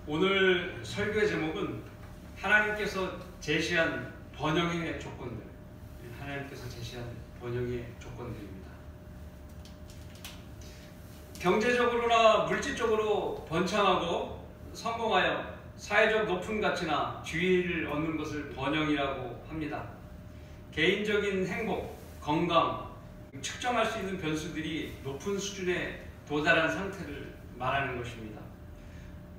오늘 설교의 제목은 하나님께서 제시한 번영의 조건들, 하나님께서 제시한 번영의 조건들입니다. 경제적으로나 물질적으로 번창하고 성공하여 사회적 높은 가치나 지위를 얻는 것을 번영이라고 합니다. 개인적인 행복, 건강, 측정할 수 있는 변수들이 높은 수준에 도달한 상태를 말하는 것입니다.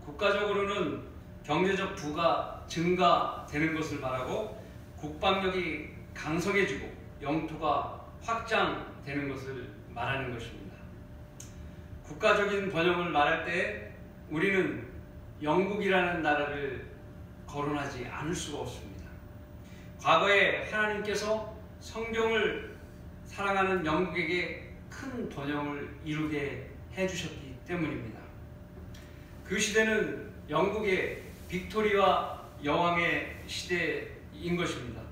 국가적으로는 경제적 부가 증가되는 것을 말하고 국방력이 강성해지고 영토가 확장되는 것을 말하는 것입니다. 국가적인 번영을 말할 때 우리는 영국이라는 나라를 거론하지 않을 수가 없습니다. 과거에 하나님께서 성경을 사랑하는 영국에게 큰 번영을 이루게 해주셨기 때문입니다. 그 시대는 영국의 빅토리아 여왕의 시대인 것입니다.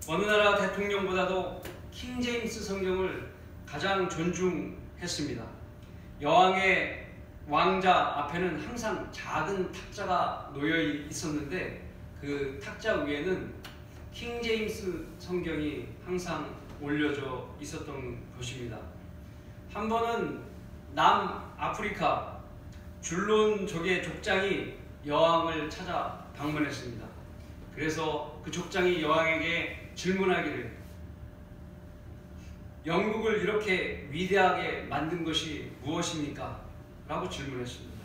어느 나라 대통령보다도 킹 제임스 성경을 가장 존중했습니다. 여왕의 왕자 앞에는 항상 작은 탁자가 놓여 있었는데 그 탁자 위에는 킹 제임스 성경이 항상 올려져 있었던 것입니다. 한 번은 남아프리카 줄론족의 족장이 여왕을 찾아 방문했습니다. 그래서 그 족장이 여왕에게 질문하기를, 영국을 이렇게 위대하게 만든 것이 무엇입니까? 라고 질문했습니다.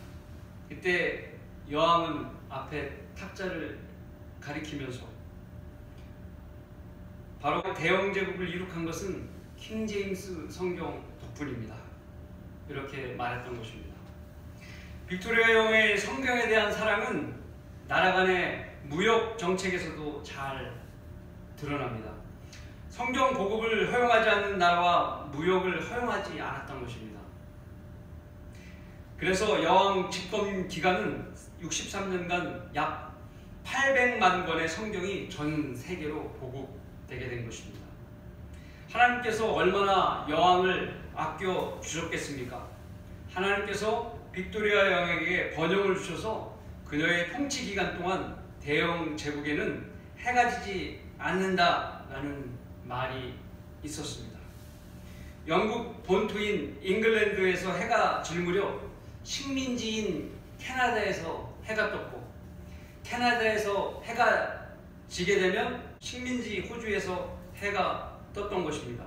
그때 여왕은 앞에 탁자를 가리키면서 바로 대영제국을 이룩한 것은 킹 제임스 성경 덕분입니다. 이렇게 말했던 것입니다. 빅토리아 여왕의 성경에 대한 사랑은 나라 간의 무역 정책에서도 잘 드러납니다. 성경 보급을 허용하지 않는 나라와 무역을 허용하지 않았던 것입니다. 그래서 여왕 집권 기간은 63년간 약 800만 권의 성경이 전 세계로 보급되게 된 것입니다. 하나님께서 얼마나 여왕을 아껴 주셨겠습니까? 하나님께서 빅토리아 여왕에게 번영을 주셔서 그녀의 통치 기간 동안 대영 제국에는 해가 지지 않는다라는 말이 있었습니다. 영국 본토인 잉글랜드에서 해가 질 무렵 식민지인 캐나다에서 해가 떴고, 캐나다에서 해가 지게 되면 식민지 호주에서 해가 떴던 것입니다.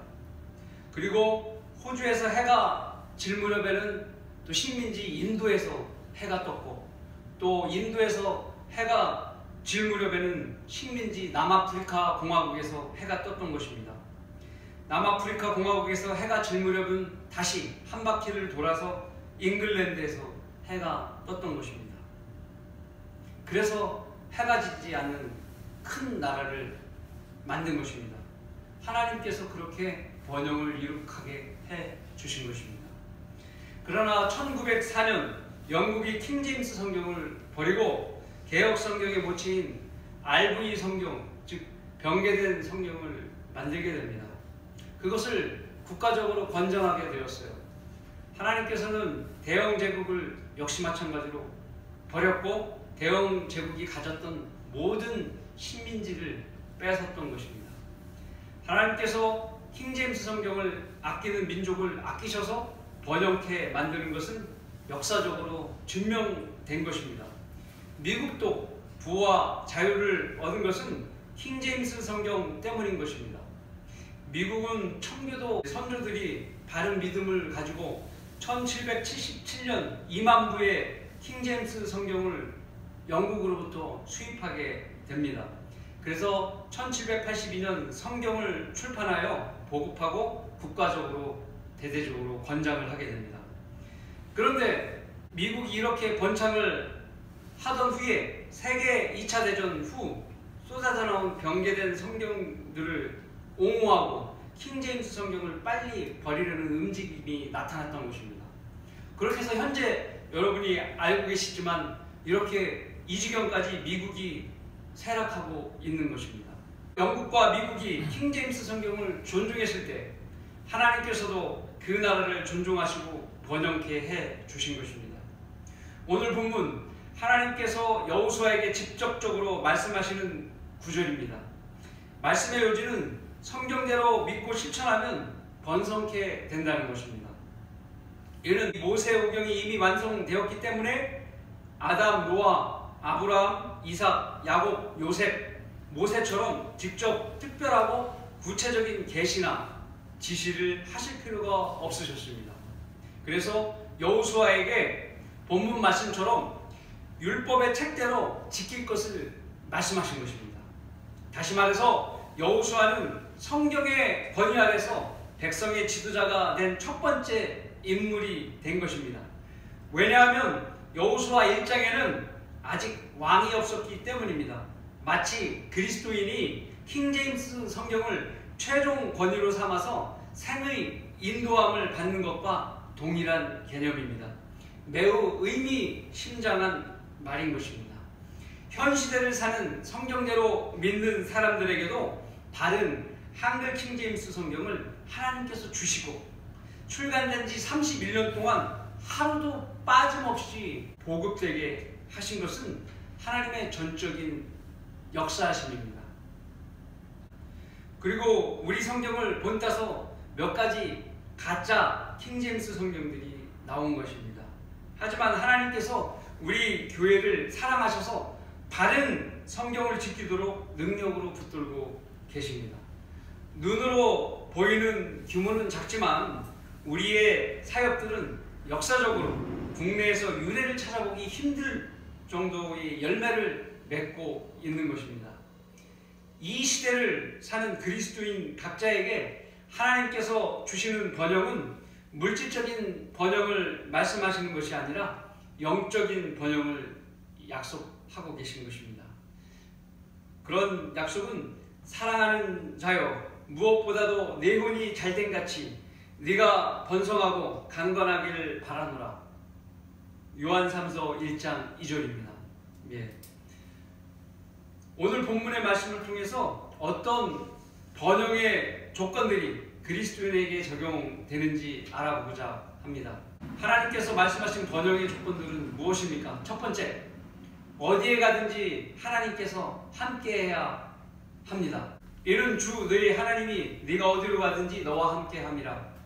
그리고 호주에서 해가 질 무렵에는 또 식민지 인도에서 해가 떴고, 또 인도에서 해가 질 무렵에는 식민지 남아프리카 공화국에서 해가 떴던 것입니다. 남아프리카 공화국에서 해가 질 무렵은 다시 한 바퀴를 돌아서 잉글랜드에서 해가 떴던 것입니다. 그래서 해가 지지 않는 큰 나라를 만든 것입니다. 하나님께서 그렇게 번영을 이룩하게 해 주신 것입니다. 그러나 1904년 영국이 킹 제임스 성경을 버리고 개혁 성경의 모체인 RV 성경, 즉 변개된 성경을 만들게 됩니다. 그것을 국가적으로 권장하게 되었어요. 하나님께서는 대영 제국을 역시 마찬가지로 버렸고 대영 제국이 가졌던 모든 식민지를 뺏었던 것입니다. 하나님께서 킹 제임스 성경을 아끼는 민족을 아끼셔서 번영케 만드는 것은 역사적으로 증명된 것입니다. 미국도 부와 자유를 얻은 것은 킹 제임스 성경 때문인 것입니다. 미국은 청교도 선조들이 바른 믿음을 가지고 1777년 2만 부의 킹 제임스 성경을 영국으로부터 수입하게 됩니다. 그래서 1782년 성경을 출판하여 보급하고 국가적으로 대대적으로 권장을 하게 됩니다. 그런데 미국이 이렇게 번창을 하던 후에 세계 2차 대전 후 쏟아져 나온 변개된 성경들을 옹호하고 킹 제임스 성경을 빨리 버리려는 움직임이 나타났던 것입니다. 그렇게 해서 현재 여러분이 알고 계시지만 이렇게 이 지경까지 미국이 쇠락하고 있는 것입니다. 영국과 미국이 킹 제임스 성경을 존중했을 때 하나님께서도 그 나라를 존중하시고 번영케 해 주신 것입니다. 오늘 본문 하나님께서 여호수아에게 직접적으로 말씀하시는 구절입니다. 말씀의 요지는 성경대로 믿고 실천하면 번성케 된다는 것입니다. 이는 모세오경이 이미 완성되었기 때문에 아담, 노아, 아브라함, 이삭, 야곱, 요셉, 모세처럼 직접 특별하고 구체적인 계시나 지시를 하실 필요가 없으셨습니다. 그래서 여호수아에게 본문 말씀처럼 율법의 책대로 지킬 것을 말씀하신 것입니다. 다시 말해서 여호수아는 성경의 권위 아래서 백성의 지도자가 된 첫 번째 인물이 된 것입니다. 왜냐하면 여호수아 1장에는 아직 왕이 없었기 때문입니다. 마치 그리스도인이 킹제임스 성경을 최종 권위로 삼아서 생의 인도함을 받는 것과 동일한 개념입니다. 매우 의미심장한 말인 것입니다. 현 시대를 사는 성경대로 믿는 사람들에게도 바른 한글 킹제임스 성경을 하나님께서 주시고 출간된 지 31년 동안 하루도 빠짐없이 보급되게 하신 것은 하나님의 전적인 역사하심입니다. 그리고 우리 성경을 본따서 몇 가지 가짜 킹제임스 성경들이 나온 것입니다. 하지만 하나님께서 우리 교회를 사랑하셔서 바른 성경을 지키도록 능력으로 붙들고 계십니다. 눈으로 보이는 규모는 작지만 우리의 사역들은 역사적으로 국내에서 유래를 찾아보기 힘들 정도의 열매를 맺고 있는 것입니다. 이 시대를 사는 그리스도인 각자에게 하나님께서 주시는 번영은 물질적인 번영을 말씀하시는 것이 아니라 영적인 번영을 약속하고 계신 것입니다. 그런 약속은 사랑하는 자여 무엇보다도 내 혼이 잘된 같이 네가 번성하고 강건하기를 바라노라. 요한3서 1장 2절입니다. 예. 오늘 본문의 말씀을 통해서 어떤 번영의 조건들이 그리스도인에게 적용되는지 알아보고자 합니다. 하나님께서 말씀하신 번영의 조건들은 무엇입니까? 첫 번째, 어디에 가든지 하나님께서 함께해야 합니다. 이는 주 너희 하나님이 네가 어디로 가든지 너와 함께함이라.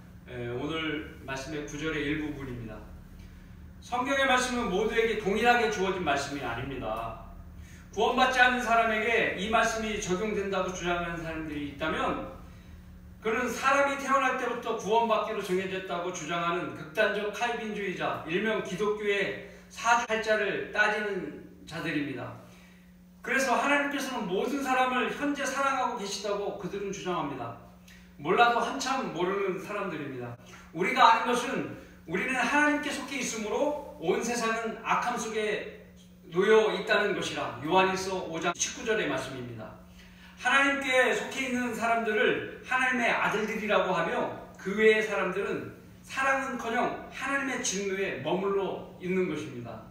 오늘 말씀의 9절의 일부분입니다. 성경의 말씀은 모두에게 동일하게 주어진 말씀이 아닙니다. 구원받지 않는 사람에게 이 말씀이 적용된다고 주장하는 사람들이 있다면 그는 사람이 태어날 때부터 구원받기로 정해졌다고 주장하는 극단적 칼빈주의자, 일명 기독교의 사주팔자를 따지는 자들입니다. 그래서 하나님께서는 모든 사람을 현재 사랑하고 계시다고 그들은 주장합니다. 몰라도 한참 모르는 사람들입니다. 우리가 아는 것은 우리는 하나님께 속해 있으므로 온 세상은 악함 속에 놓여 있다는 것이라. 요한일서 5장 19절의 말씀입니다. 하나님께 속해 있는 사람들을 하나님의 아들들이라고 하며 그 외의 사람들은 사랑은커녕 하나님의 진노에 머물러 있는 것입니다.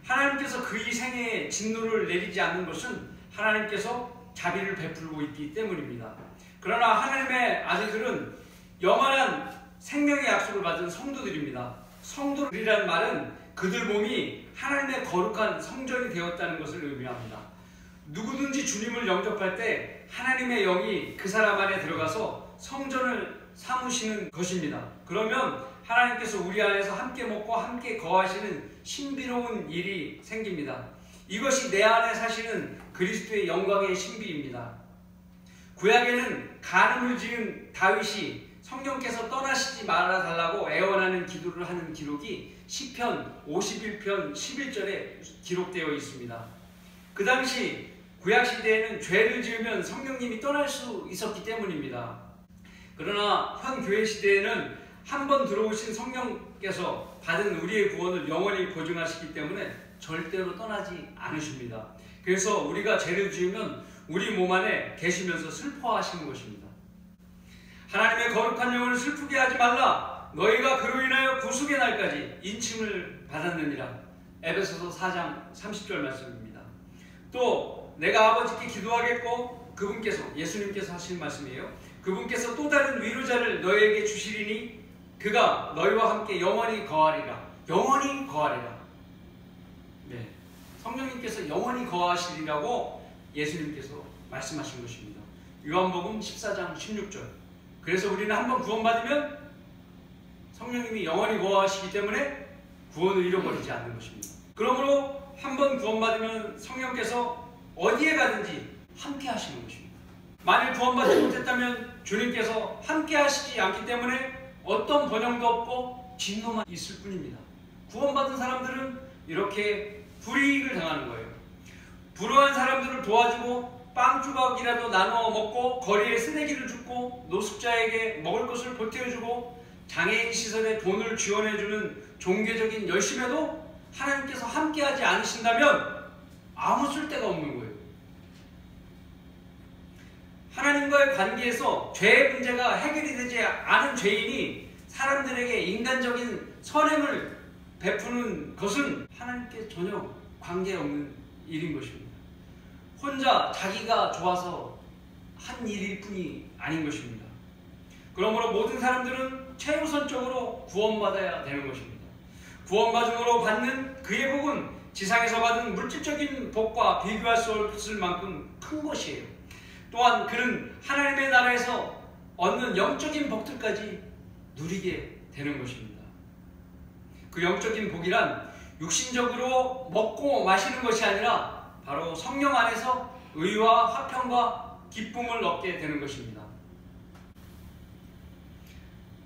하나님께서 그의 생애에 진노를 내리지 않는 것은 하나님께서 자비를 베풀고 있기 때문입니다. 그러나 하나님의 아들들은 영원한 생명의 약속을 받은 성도들입니다. 성도들이라는 말은 그들 몸이 하나님의 거룩한 성전이 되었다는 것을 의미합니다. 누구든지 주님을 영접할 때 하나님의 영이 그 사람 안에 들어가서 성전을 삼으시는 것입니다. 그러면 하나님께서 우리 안에서 함께 먹고 함께 거하시는 신비로운 일이 생깁니다. 이것이 내 안에 사시는 그리스도의 영광의 신비입니다. 구약에는 간음을 지은 다윗이 성령께서 떠나시지 말아달라고 애원하는 기도를 하는 기록이 시편 51편 11절에 기록되어 있습니다. 그 당시 구약시대에는 죄를 지으면 성령님이 떠날 수 있었기 때문입니다. 그러나 현 교회시대에는 한 번 들어오신 성령께서 받은 우리의 구원을 영원히 보증하시기 때문에 절대로 떠나지 않으십니다. 그래서 우리가 죄를 지으면 우리 몸 안에 계시면서 슬퍼하시는 것입니다. 하나님의 거룩한 영혼을 슬프게 하지 말라. 너희가 그로 인하여 구속의 날까지 인침을 받았느니라. 에베소서 4장 30절 말씀입니다. 또 내가 아버지께 기도하겠고 그분께서 예수님께서 하신 말씀이에요. 그분께서 또 다른 위로자를 너희에게 주시리니 그가 너희와 함께 영원히 거하리라. 영원히 거하리라. 네. 성령님께서 영원히 거하시리라고 예수님께서 말씀하신 것입니다. 요한복음 14장 16절. 그래서 우리는 한번 구원받으면 성령님이 영원히 거하시기 때문에 구원을 잃어버리지 않는 것입니다. 그러므로 한번 구원받으면 성령께서 어디에 가든지 함께 하시는 것입니다. 만일 구원받지 못했다면 주님께서 함께 하시지 않기 때문에 어떤 번영도 없고 진노만 있을 뿐입니다. 구원받은 사람들은 이렇게 불이익을 당하는 거예요. 불우한 사람들을 도와주고 빵 조각이라도 나누어 먹고 거리에 쓰레기를 줍고 노숙자에게 먹을 것을 보태어주고 장애인 시설에 돈을 지원해주는 종교적인 열심에도 하나님께서 함께하지 않으신다면 아무 쓸데가 없는 거예요. 하나님과의 관계에서 죄의 문제가 해결이 되지 않은 죄인이 사람들에게 인간적인 선행을 베푸는 것은 하나님께 전혀 관계없는 일인 것입니다. 혼자 자기가 좋아서 한 일일 뿐이 아닌 것입니다. 그러므로 모든 사람들은 최우선적으로 구원받아야 되는 것입니다. 구원받음으로 받는 그의 복은 지상에서 받은 물질적인 복과 비교할 수 없을 만큼 큰 것이에요. 또한 그는 하나님의 나라에서 얻는 영적인 복들까지 누리게 되는 것입니다. 그 영적인 복이란 육신적으로 먹고 마시는 것이 아니라 바로 성령 안에서 의와 화평과 기쁨을 얻게 되는 것입니다.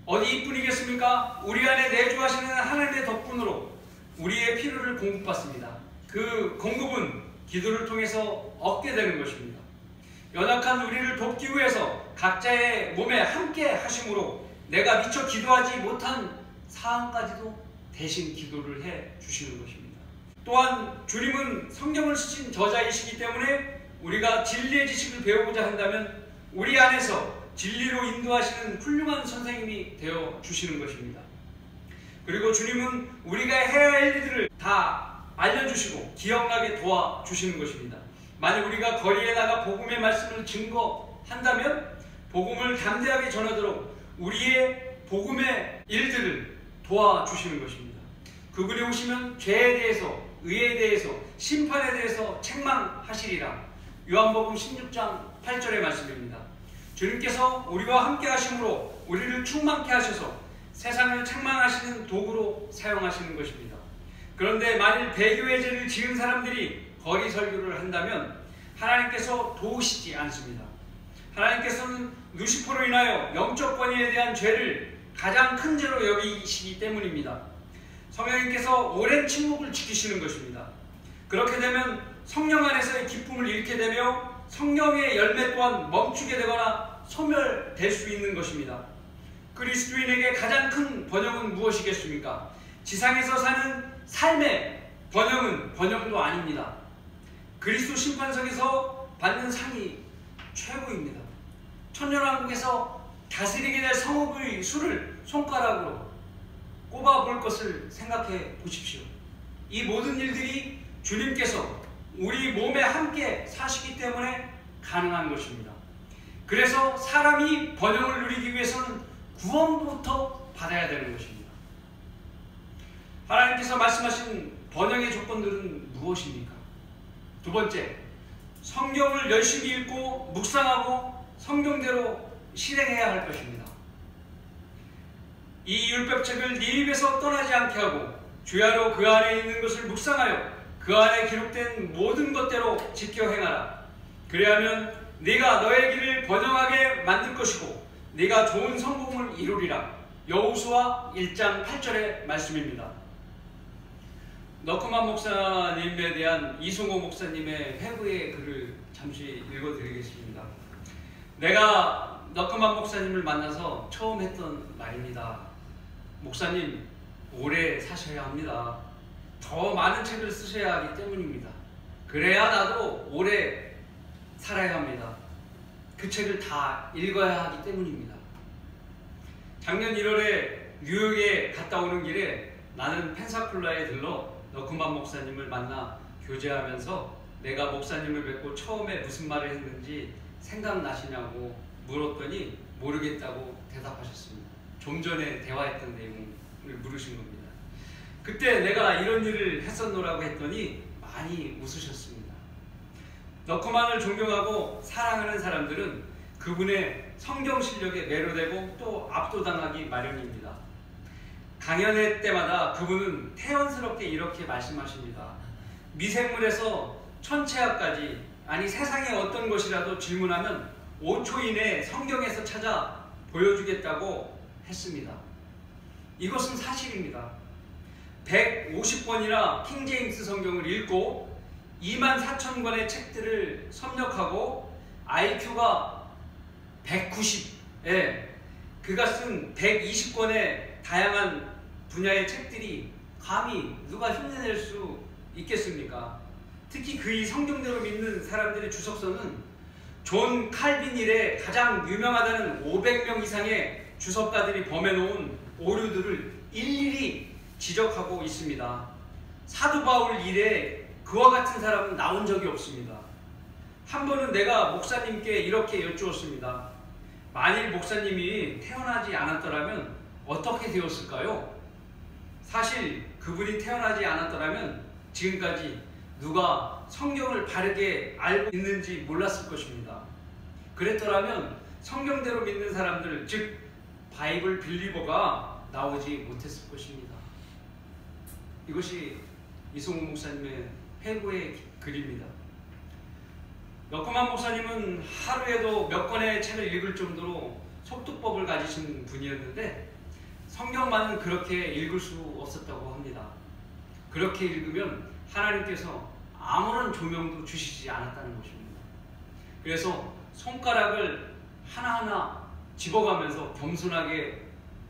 어디 이뿐이겠습니까? 우리 안에 내주하시는 하나님의 덕분으로 우리의 필요를 공급받습니다. 그 공급은 기도를 통해서 얻게 되는 것입니다. 연약한 우리를 돕기 위해서 각자의 몸에 함께 하심으로 내가 미처 기도하지 못한 사항까지도 대신 기도를 해 주시는 것입니다. 또한 주님은 성경을 쓰신 저자이시기 때문에 우리가 진리의 지식을 배우고자 한다면 우리 안에서 진리로 인도하시는 훌륭한 선생님이 되어 주시는 것입니다. 그리고 주님은 우리가 해야 할 일들을 다 알려주시고 기억나게 도와주시는 것입니다. 만약 우리가 거리에 나가 복음의 말씀을 증거한다면 복음을 담대하게 전하도록 우리의 복음의 일들을 도와주시는 것입니다. 그분이 오시면 죄에 대해서, 의에 대해서, 심판에 대해서 책망하시리라. 요한복음 16장 8절의 말씀입니다. 주님께서 우리와 함께 하심으로 우리를 충만케 하셔서 세상을 책망하시는 도구로 사용하시는 것입니다. 그런데 만일 배교의 죄를 지은 사람들이 거리 설교를 한다면 하나님께서 도우시지 않습니다. 하나님께서는 루시퍼로 인하여 영적 권위에 대한 죄를 가장 큰 죄로 여기시기 때문입니다. 성령님께서 오랜 침묵을 지키시는 것입니다. 그렇게 되면 성령 안에서의 기쁨을 잃게 되며 성령의 열매 또한 멈추게 되거나 소멸될 수 있는 것입니다. 그리스도인에게 가장 큰 번영은 무엇이겠습니까? 지상에서 사는 삶의 번영은 번영도 아닙니다. 그리스도 심판석에서 받는 상이 최고입니다. 천년왕국에서 다스리게 될 성읍의 수를 손가락으로 꼽아볼 것을 생각해 보십시오. 이 모든 일들이 주님께서 우리 몸에 함께 사시기 때문에 가능한 것입니다. 그래서 사람이 번영을 누리기 위해서는 구원부터 받아야 되는 것입니다. 하나님께서 말씀하신 번영의 조건들은 무엇입니까? 두 번째, 성경을 열심히 읽고 묵상하고 성경대로 실행해야 할 것입니다. 이 율법책을 네 입에서 떠나지 않게 하고 주야로 그 안에 있는 것을 묵상하여 그 안에 기록된 모든 것대로 지켜 행하라. 그리하면 네가 너의 길을 번영하게 만들 것이고 네가 좋은 성공을 이루리라. 여호수아 1장 8절의 말씀입니다. 너크만 목사님에 대한 이승호 목사님의 회부의 글을 잠시 읽어드리겠습니다. 내가 너크만 목사님을 만나서 처음 했던 말입니다. 목사님, 오래 사셔야 합니다. 더 많은 책을 쓰셔야 하기 때문입니다. 그래야 나도 오래 살아야 합니다. 그 책을 다 읽어야 하기 때문입니다. 작년 1월에 뉴욕에 갔다 오는 길에 나는 펜사콜라에 들러 너크만 목사님을 만나 교제하면서 내가 목사님을 뵙고 처음에 무슨 말을 했는지 생각나시냐고 물었더니 모르겠다고 대답하셨습니다. 좀 전에 대화했던 내용을 물으신 겁니다. 그때 내가 이런 일을 했었노라고 했더니 많이 웃으셨습니다. 너크만을 존경하고 사랑하는 사람들은 그분의 성경 실력에 매료되고 또 압도당하기 마련입니다. 강연회 때마다 그분은 태연스럽게 이렇게 말씀하십니다. 미생물에서 천체학까지, 아니 세상의 어떤 것이라도 질문하면 5초 이내에 성경에서 찾아 보여주겠다고 했습니다. 이것은 사실입니다. 150권이나 킹제임스 성경을 읽고 24,000권의 책들을 섭렵하고 IQ가 190에 그가 쓴 120권의 다양한 분야의 책들이 감히 누가 흉내낼 수 있겠습니까? 특히 그의 성경대로 믿는 사람들의 주석서는 존 칼빈 이래 가장 유명하다는 500명 이상의 주석가들이 범해놓은 오류들을 일일이 지적하고 있습니다. 사도 바울 이래 그와 같은 사람은 나온 적이 없습니다. 한 번은 내가 목사님께 이렇게 여쭈었습니다. 만일 목사님이 태어나지 않았더라면 어떻게 되었을까요? 사실 그분이 태어나지 않았더라면 지금까지 누가 성경을 바르게 알고 있는지 몰랐을 것입니다. 그랬더라면 성경대로 믿는 사람들, 즉 바이블 빌리버가 나오지 못했을 것입니다. 이것이 이송우 목사님의 회고의 글입니다. 너크만 목사님은 하루에도 몇 권의 책을 읽을 정도로 속독법을 가지신 분이었는데 성경만은 그렇게 읽을 수 없었다고 합니다. 그렇게 읽으면 하나님께서 아무런 조명도 주시지 않았다는 것입니다. 그래서 손가락을 하나하나 집어가면서 겸손하게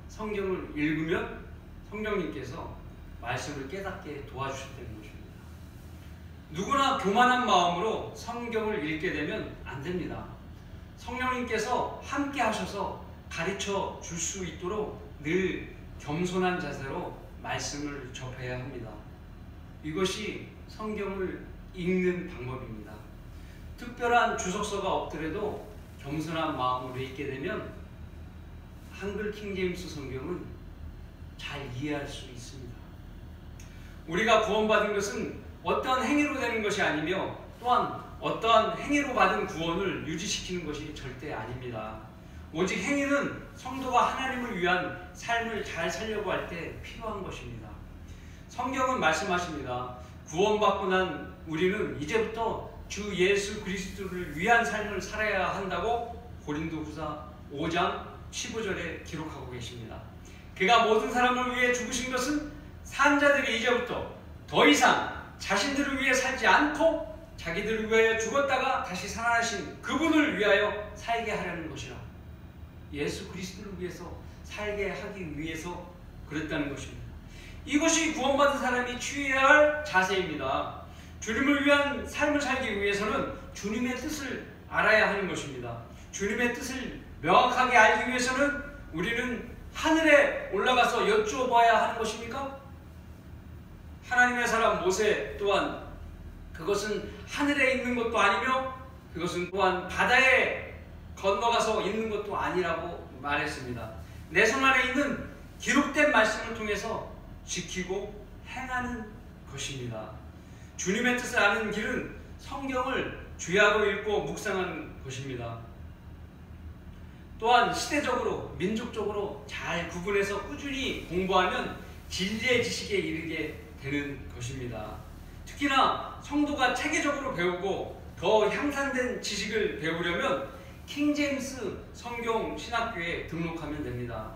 성경을 읽으면 성령님께서 말씀을 깨닫게 도와주셨다는 것입니다. 누구나 교만한 마음으로 성경을 읽게 되면 안 됩니다. 성령님께서 함께 하셔서 가르쳐 줄 수 있도록 늘 겸손한 자세로 말씀을 접해야 합니다. 이것이 성경을 읽는 방법입니다. 특별한 주석서가 없더라도 겸손한 마음으로 읽게 되면 한글 킹제임스 성경은 잘 이해할 수 있습니다. 우리가 구원받은 것은 어떠한 행위로 되는 것이 아니며 또한 어떠한 행위로 받은 구원을 유지시키는 것이 절대 아닙니다. 오직 행위는 성도가 하나님을 위한 삶을 잘 살려고 할 때 필요한 것입니다. 성경은 말씀하십니다. 구원받고 난 우리는 이제부터 주 예수 그리스도를 위한 삶을 살아야 한다고 고린도후서 5장 15절에 기록하고 계십니다. 그가 모든 사람을 위해 죽으신 것은 산 자들이 이제부터 더 이상 자신들을 위해 살지 않고 자기들을 위하여 죽었다가 다시 살아나신 그분을 위하여 살게 하려는 것이라. 예수 그리스도를 위해서 살게 하기 위해서 그랬다는 것입니다. 이것이 구원받은 사람이 취해야 할 자세입니다. 주님을 위한 삶을 살기 위해서는 주님의 뜻을 알아야 하는 것입니다. 주님의 뜻을 명확하게 알기 위해서는 우리는 하늘에 올라가서 여쭈어봐야 하는 것입니까? 하나님의 사람 모세 또한 그것은 하늘에 있는 것도 아니며 그것은 또한 바다에 건너가서 있는 것도 아니라고 말했습니다. 내 손 안에 있는 기록된 말씀을 통해서 지키고 행하는 것입니다. 주님의 뜻을 아는 길은 성경을 주야로 읽고 묵상하는 것입니다. 또한 시대적으로 민족적으로 잘 구분해서 꾸준히 공부하면 진리의 지식에 이르게 되는 것입니다. 특히나 성도가 체계적으로 배우고 더 향상된 지식을 배우려면 킹제임스 성경 신학교에 등록하면 됩니다.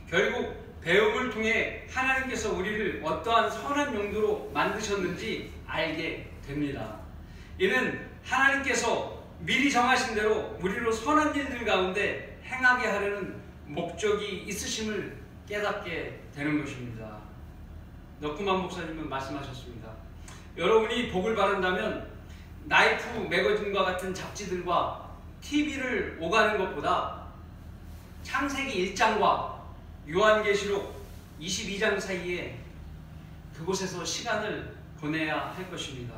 결국 배움을 통해 하나님께서 우리를 어떠한 선한 용도로 만드셨는지 알게 됩니다. 이는 하나님께서 미리 정하신 대로 우리로 선한 일들 가운데 행하게 하려는 목적이 있으심을 깨닫게 되는 것입니다. 너크만 목사님은 말씀하셨습니다. 여러분이 복을 바란다면 나이프 매거진과 같은 잡지들과 TV를 오가는 것보다 창세기 1장과 요한계시록 22장 사이에 그곳에서 시간을 보내야 할 것입니다.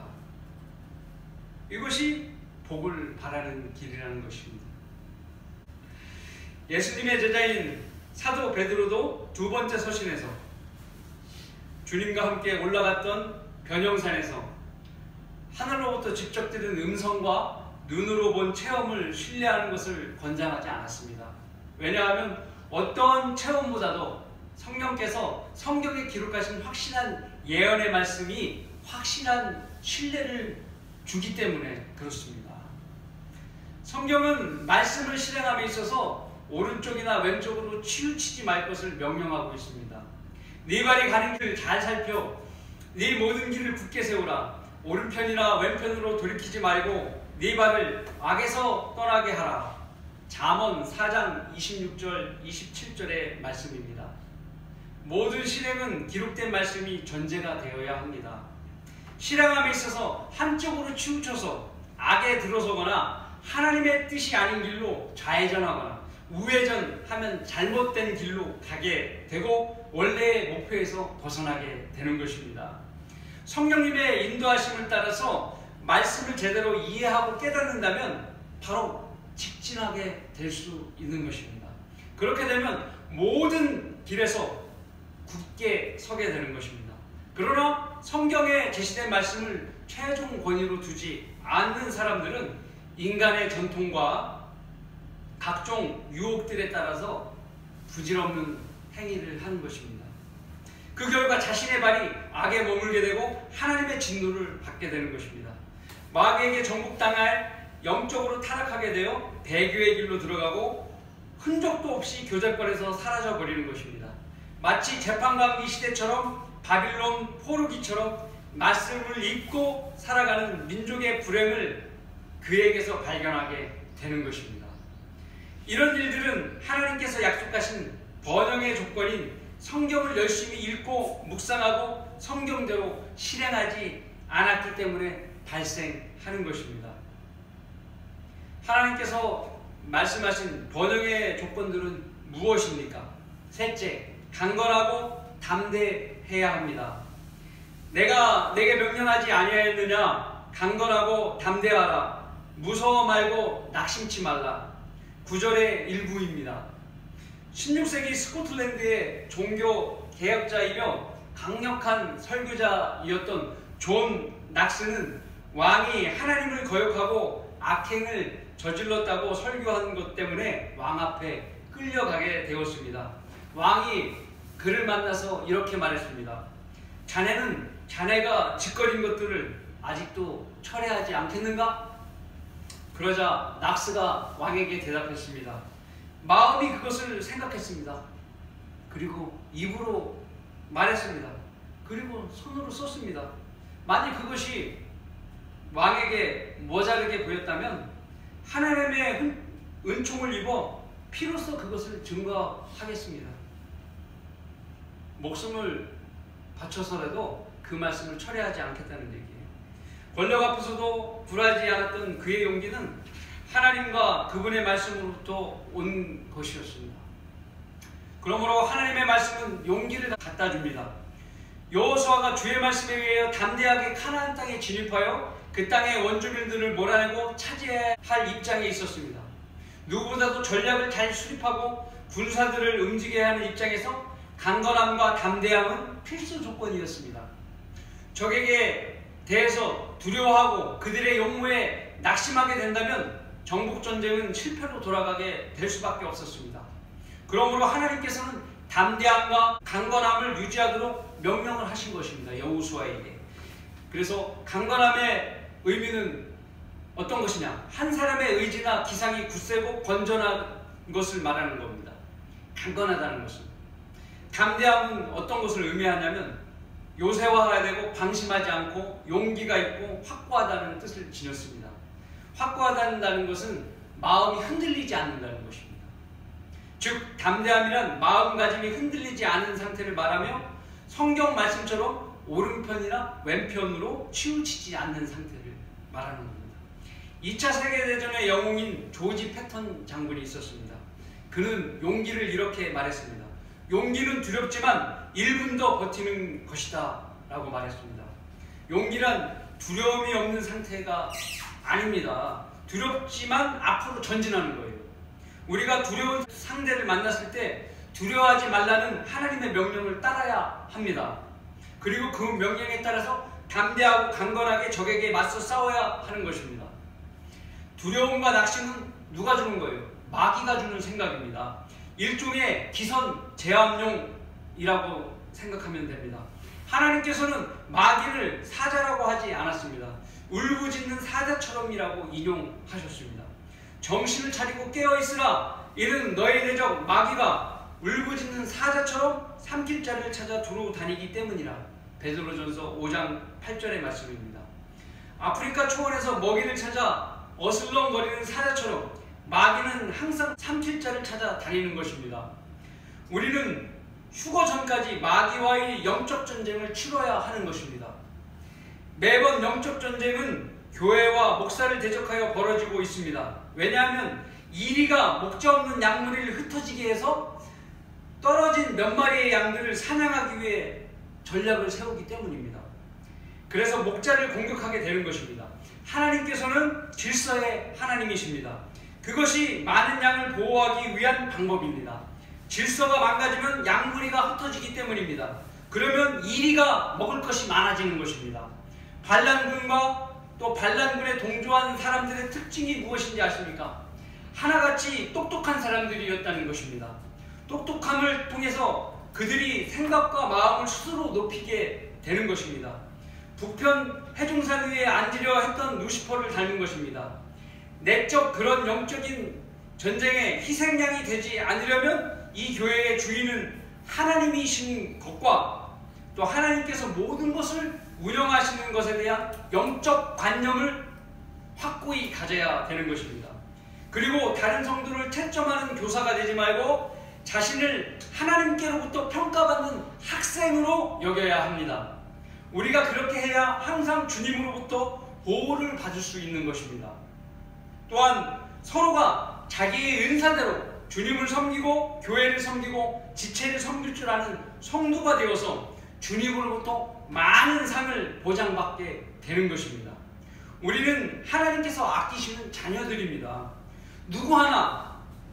이것이 복을 바라는 길이라는 것입니다. 예수님의 제자인 사도 베드로도 두 번째 서신에서 주님과 함께 올라갔던 변형산에서 성경으로부터 직접 들은 음성과 눈으로 본 체험을 신뢰하는 것을 권장하지 않았습니다. 왜냐하면 어떤 체험보다도 성령께서 성경에 기록하신 확실한 예언의 말씀이 확실한 신뢰를 주기 때문에 그렇습니다. 성경은 말씀을 실행함에 있어서 오른쪽이나 왼쪽으로 치우치지 말 것을 명령하고 있습니다. 네 발이 가는 길을 잘 살펴 네 모든 길을 굳게 세우라. 오른편이나 왼편으로 돌이키지 말고 네 발을 악에서 떠나게 하라. 잠언 4장 26절 27절의 말씀입니다. 모든 실행은 기록된 말씀이 전제가 되어야 합니다. 실행함에 있어서 한쪽으로 치우쳐서 악에 들어서거나 하나님의 뜻이 아닌 길로 좌회전하거나 우회전하면 잘못된 길로 가게 되고 원래의 목표에서 벗어나게 되는 것입니다. 성령님의 인도하심을 따라서 말씀을 제대로 이해하고 깨닫는다면 바로 직진하게 될 수 있는 것입니다. 그렇게 되면 모든 길에서 굳게 서게 되는 것입니다. 그러나 성경에 제시된 말씀을 최종 권위로 두지 않는 사람들은 인간의 전통과 각종 유혹들에 따라서 부질없는 행위를 하는 것입니다. 그 결과 자신의 발이 악에 머물게 되고 하나님의 진노를 받게 되는 것입니다. 마귀에게 정복당할 영적으로 타락하게 되어 배교의 길로 들어가고 흔적도 없이 교제권에서 사라져버리는 것입니다. 마치 재판관기 시대처럼 바빌론 포로기처럼 말씀을 잊고 살아가는 민족의 불행을 그에게서 발견하게 되는 것입니다. 이런 일들은 하나님께서 약속하신 번영의 조건인 성경을 열심히 읽고 묵상하고 성경대로 실행하지 않았기 때문에 발생하는 것입니다. 하나님께서 말씀하신 번영의 조건들은 무엇입니까? 셋째, 강건하고 담대해야 합니다. 내가 내게 명령하지 아니하였느냐? 강건하고 담대하라. 무서워 말고 낙심치 말라. 9절의 일부입니다. 16세기 스코틀랜드의 종교 개혁자이며 강력한 설교자이었던 존 낙스는 왕이 하나님을 거역하고 악행을 저질렀다고 설교한 것 때문에 왕 앞에 끌려가게 되었습니다. 왕이 그를 만나서 이렇게 말했습니다. 자네는 자네가 짓거린 것들을 아직도 철회하지 않겠는가? 그러자 낙스가 왕에게 대답했습니다. 마음이 그것을 생각했습니다. 그리고 입으로 말했습니다. 그리고 손으로 썼습니다. 만약 그것이 왕에게 모자르게 보였다면 하나님의 은총을 입어 피로써 그것을 증거하겠습니다. 목숨을 바쳐서라도 그 말씀을 철회하지 않겠다는 얘기예요. 권력 앞에서도 굴하지 않았던 그의 용기는 하나님과 그분의 말씀으로부터 온 것이었습니다. 그러므로 하나님의 말씀은 용기를 갖다 줍니다. 여호수아가 주의 말씀에 의하여 담대하게 가나안 땅에 진입하여 그 땅의 원주민들을 몰아내고 차지해야 할 입장에 있었습니다. 누구보다도 전략을 잘 수립하고 군사들을 움직여야 하는 입장에서 강건함과 담대함은 필수 조건이었습니다. 적에게 대해서 두려워하고 그들의 용무에 낙심하게 된다면 정복전쟁은 실패로 돌아가게 될 수밖에 없었습니다. 그러므로 하나님께서는 담대함과 강건함을 유지하도록 명령을 하신 것입니다. 여호수아에게. 그래서 강건함의 의미는 어떤 것이냐? 한 사람의 의지나 기상이 굳세고 건전한 것을 말하는 겁니다. 강건하다는 것은. 담대함은 어떤 것을 의미하냐면 요새화해야 되고 방심하지 않고 용기가 있고 확고하다는 뜻을 지녔습니다. 확고하다는 것은 마음이 흔들리지 않는다는 것입니다. 즉 담대함이란 마음가짐이 흔들리지 않은 상태를 말하며 성경 말씀처럼 오른편이나 왼편으로 치우치지 않는 상태를 말하는 겁니다. 2차 세계대전의 영웅인 조지 패턴 장군이 있었습니다. 그는 용기를 이렇게 말했습니다. 용기는 두렵지만 1분 더 버티는 것이다 라고 말했습니다. 용기란 두려움이 없는 상태가 아닙니다. 두렵지만 앞으로 전진하는 거예요. 우리가 두려운 상대를 만났을 때 두려워하지 말라는 하나님의 명령을 따라야 합니다. 그리고 그 명령에 따라서 담대하고 강건하게 적에게 맞서 싸워야 하는 것입니다. 두려움과 낙심은 누가 주는 거예요? 마귀가 주는 생각입니다. 일종의 기선 제압용이라고 생각하면 됩니다. 하나님께서는 마귀를 사자라고 하지 않았습니다. 울부짖는 사자처럼이라고 인용하셨습니다. 정신을 차리고 깨어있으라. 이는 너의 대적 마귀가 울부짖는 사자처럼 삼킬 자를 찾아 두루 다니기 때문이라. 베드로전서 5장 8절의 말씀입니다. 아프리카 초원에서 먹이를 찾아 어슬렁거리는 사자처럼 마귀는 항상 삼킬 자를 찾아 다니는 것입니다. 우리는 휴거 전까지 마귀와의 영적 전쟁을 치러야 하는 것입니다. 매번 영적 전쟁은 교회와 목사를 대적하여 벌어지고 있습니다. 왜냐하면 이리가 목자 없는 양무리를 흩어지게 해서 떨어진 몇 마리의 양들을 사냥하기 위해 전략을 세우기 때문입니다. 그래서 목자를 공격하게 되는 것입니다. 하나님께서는 질서의 하나님이십니다. 그것이 많은 양을 보호하기 위한 방법입니다. 질서가 망가지면 양무리가 흩어지기 때문입니다. 그러면 이리가 먹을 것이 많아지는 것입니다. 반란군과 또 반란군에 동조한 사람들의 특징이 무엇인지 아십니까? 하나같이 똑똑한 사람들이었다는 것입니다. 똑똑함을 통해서 그들이 생각과 마음을 스스로 높이게 되는 것입니다. 북편 해중산 위에 앉으려 했던 루시퍼를 닮은 것입니다. 내적 그런 영적인 전쟁에 희생양이 되지 않으려면 이 교회의 주인은 하나님이신 것과 또 하나님께서 모든 것을 운영하시는 것에 대한 영적 관념을 확고히 가져야 되는 것입니다. 그리고 다른 성도를 채점하는 교사가 되지 말고 자신을 하나님께로부터 평가받는 학생으로 여겨야 합니다. 우리가 그렇게 해야 항상 주님으로부터 보호를 받을 수 있는 것입니다. 또한 서로가 자기의 은사대로 주님을 섬기고 교회를 섬기고 지체를 섬길 줄 아는 성도가 되어서 주님으로부터 많은 상을 보장받게 되는 것입니다. 우리는 하나님께서 아끼시는 자녀들입니다. 누구 하나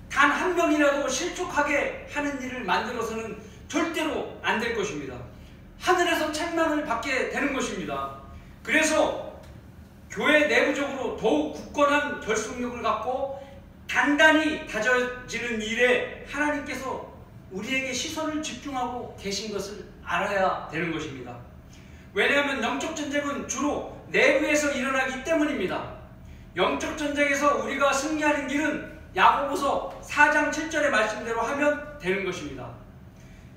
단 한 명이라도 실족하게 하는 일을 만들어서는 절대로 안 될 것입니다. 하늘에서 책망을 받게 되는 것입니다. 그래서 교회 내부적으로 더욱 굳건한 결속력을 갖고 단단히 다져지는 일에 하나님께서 우리에게 시선을 집중하고 계신 것을 알아야 되는 것입니다. 왜냐하면 영적 전쟁은 주로 내부에서 일어나기 때문입니다. 영적 전쟁에서 우리가 승리하는 길은 야고보서 4장 7절의 말씀대로 하면 되는 것입니다.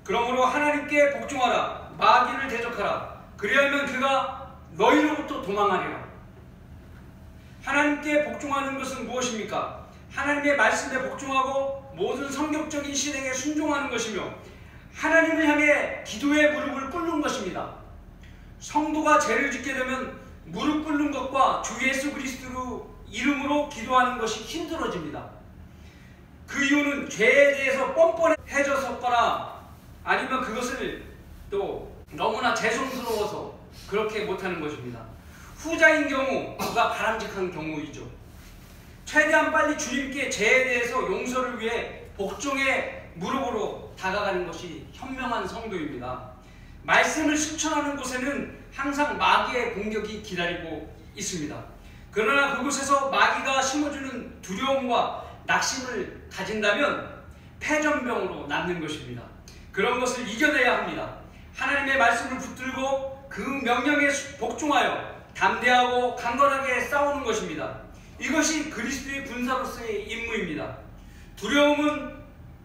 그러므로 하나님께 복종하라. 마귀를 대적하라. 그리하면 그가 너희로부터 도망하리라. 하나님께 복종하는 것은 무엇입니까? 하나님의 말씀에 복종하고 모든 성경적인 실행에 순종하는 것이며 하나님을 향해 기도의 무릎을 꿇는 것입니다. 성도가 죄를 짓게 되면 무릎 꿇는 것과 주 예수 그리스도 이름으로 기도하는 것이 힘들어집니다. 그 이유는 죄에 대해서 뻔뻔해졌거나 아니면 그것을 또 너무나 죄송스러워서 그렇게 못하는 것입니다. 후자인 경우 그가 바람직한 경우이죠. 최대한 빨리 주님께 죄에 대해서 용서를 위해 복종의 무릎으로 다가가는 것이 현명한 성도입니다. 말씀을 실천하는 곳에는 항상 마귀의 공격이 기다리고 있습니다. 그러나 그곳에서 마귀가 심어주는 두려움과 낙심을 가진다면 패전병으로 남는 것입니다. 그런 것을 이겨내야 합니다. 하나님의 말씀을 붙들고 그 명령에 복종하여 담대하고 강건하게 싸우는 것입니다. 이것이 그리스도의 군사로서의 임무입니다. 두려움은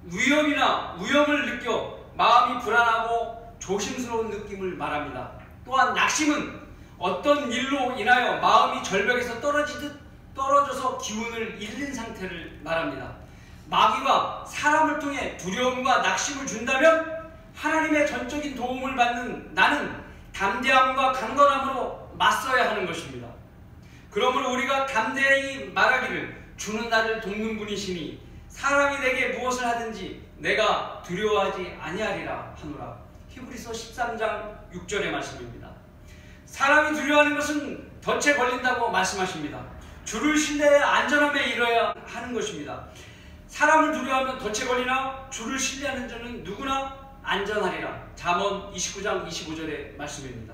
위험을 느껴 마음이 불안하고 조심스러운 느낌을 말합니다. 또한 낙심은 어떤 일로 인하여 마음이 절벽에서 떨어져서 기운을 잃는 상태를 말합니다. 마귀가 사람을 통해 두려움과 낙심을 준다면 하나님의 전적인 도움을 받는 나는 담대함과 강건함으로 맞서야 하는 것입니다. 그러므로 우리가 담대히 말하기를 주는 나를 돕는 분이시니 사람이 내게 무엇을 하든지 내가 두려워하지 아니하리라 하노라. 히브리서 13장 6절의 말씀입니다. 사람이 두려워하는 것은 덫에 걸린다고 말씀하십니다. 주를 신뢰해 안전함에 이뤄야 하는 것입니다. 사람을 두려워하면 덫에 걸리나 주를 신뢰하는 자는 누구나 안전하리라. 잠언 29장 25절의 말씀입니다.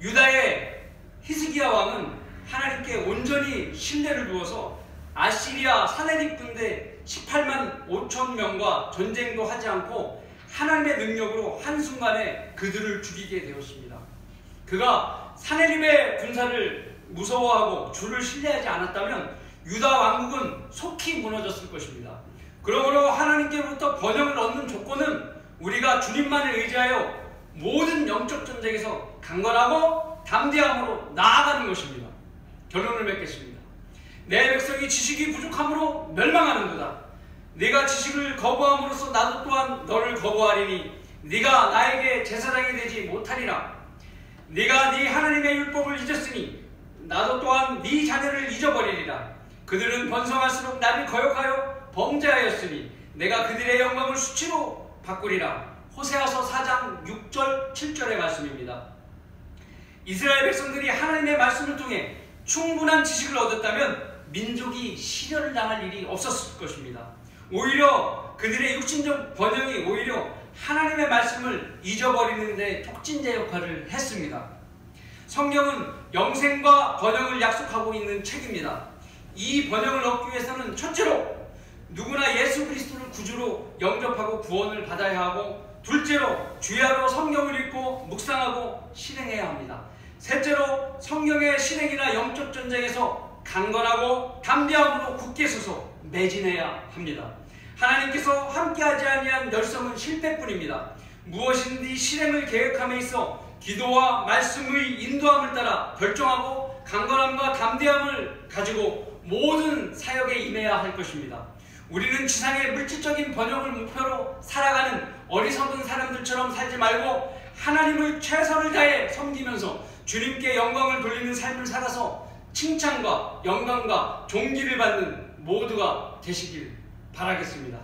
유다의 히스기야 왕은 하나님께 온전히 신뢰를 두어서 아시리아 사내립 군대 18만 5천 명과 전쟁도 하지 않고 하나님의 능력으로 한순간에 그들을 죽이게 되었습니다. 그가 사내립의 군사를 무서워하고 주를 신뢰하지 않았다면 유다 왕국은 속히 무너졌을 것입니다. 그러므로 하나님께로부터 번영을 얻는 조건은 우리가 주님만을 의지하여 모든 영적 전쟁에서 강건하고 담대함으로 나아가는 것입니다. 결론을 맺겠습니다. 내 백성이 지식이 부족함으로 멸망하는도다. 네가 지식을 거부함으로써 나도 또한 너를 거부하리니 네가 나에게 제사장이 되지 못하리라. 네가 네 하나님의 율법을 잊었으니 나도 또한 네 자녀를 잊어버리리라. 그들은 번성할수록 나를 거역하여 범죄하였으니 내가 그들의 영광을 수치로 바꾸리라. 호세아서 4장 6절 7절의 말씀입니다. 이스라엘 백성들이 하나님의 말씀을 통해 충분한 지식을 얻었다면 민족이 시련을 당할 일이 없었을 것입니다. 오히려 그들의 육신적 번영이 오히려 하나님의 말씀을 잊어버리는 데 촉진제 역할을 했습니다. 성경은 영생과 번영을 약속하고 있는 책입니다. 이 번영을 얻기 위해서는 첫째로 누구나 예수 그리스도를 구주로 영접하고 구원을 받아야 하고, 둘째로 주야로 성경을 읽고 묵상하고 실행해야 합니다. 셋째로 성경의 실행이나 영적 전쟁에서 강건하고 담대함으로 굳게 서서 매진해야 합니다. 하나님께서 함께하지 아니한 열성은 실패뿐입니다. 무엇이든지 실행을 계획함에 있어 기도와 말씀의 인도함을 따라 결정하고 강건함과 담대함을 가지고 모든 사역에 임해야 할 것입니다. 우리는 지상의 물질적인 번영을 목표로 살아가는 어리석은 사람들처럼 살지 말고 하나님을 최선을 다해 섬기면서 주님께 영광을 돌리는 삶을 살아서 칭찬과 영광과 존귀를 받는 모두가 되시길 바라겠습니다.